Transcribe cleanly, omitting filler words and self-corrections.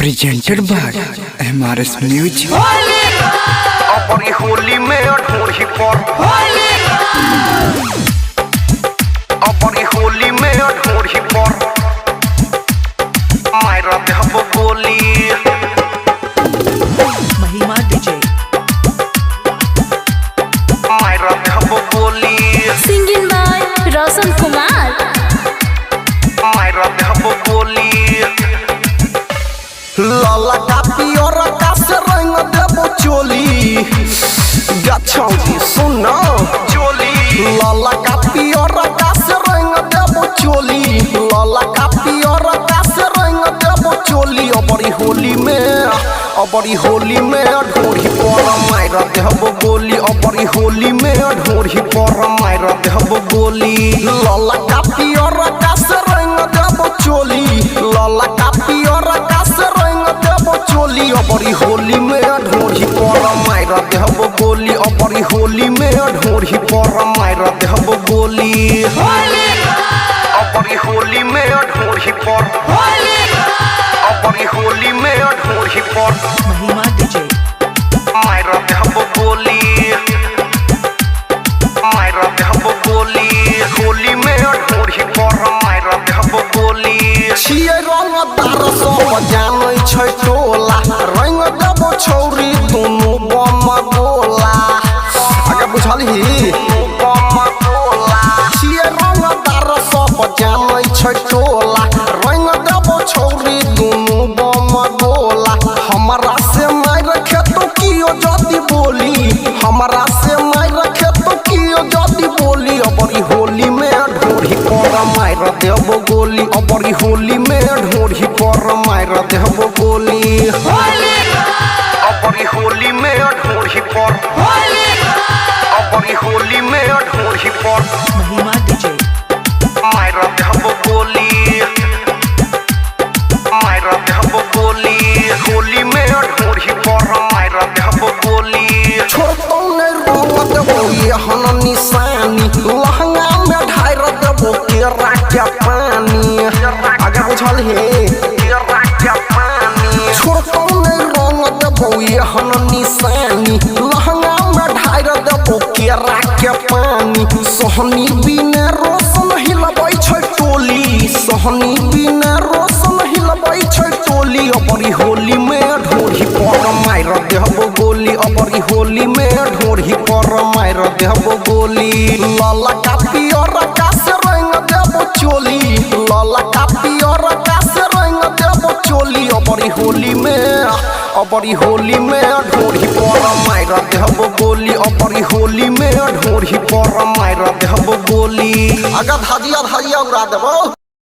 Presented by MRS music. अपनी होली में ढोरी पर अपनी होली में ढोरी पर मायरा दे हम बोली महिमा डीजे मायरा दे हम बोली सिंगिंग बाय रोशन कुमार मायरा दे हम बोली लाला का पियोरा का से रंग देबो चोली गछौजी सुनो चोली लाला का पियोरा का से रंग देबो चोली लाला का पियोरा का से रंग देबो चोली अबरी होली में ढोरी पर मायरा देबो गोली अबरी होली में ढोरी पर मायरा देबो गोली लाला का पियोरा का से रंग देबो चोली लाला का पियोरा का से चोली अपरी होली में ढोरी पर मायरा देहब गोली अपरी होली में ढोरी पर मायरा देहब गोली अपरी होली में ढोरी पर अपरी होली में ढोरी पर महिमा डीजे मायरा देहब गोली मायरा देहब गोली होली में ढोरी पर मायरा देहब गोली छिए रंगदार सब जानै छै टोला रंग देबो छौरी दुनु बम गोला आगे बुझलही बम गोला छिए रंगदार सब जानै छै टोला रंग देबो छौरी दुनु बम गोला हमरा से मार खेतो कियो जदी बोली हमरा से मार खेतो कियो जदी बोली अबरी होली में ढोरी पर मार देबो गोली अबरी होली में ढोरी पर मार देबो गोली अपनी होली में ढोरी पर अपनी होली में ढोरी पर महिमा डीजे मायरा देहब गोली मायरा देहब गोली होली में ढोरी पर मायरा देहब गोली छोड़तो ने रंग देबो यहन निशानी लहंगा में ढार देबो केरा के पानी आगे बुझल हे केरा के पानी छोड़तो ने रंग देबो यहन निशानी लहंगा में ढार देबो केरा के पानी सोहनी बिना रोशन हिलबै छै टोली सोहनी बिना रोशन हिलबै छै टोली अपनी होली में ढोरी पर मार देहब गोली अपनी होली में ढोरी पर मार देहब गोली लाला का पियोरा का से रंग देबो चोली लाला का पियोरा का से रंग देबो चोली अपनी होली में ढोरी पर मार देहब गोली अपनी होली में ढोरी पर मार देहब गोली अगर धाजिया उड़ा देबो।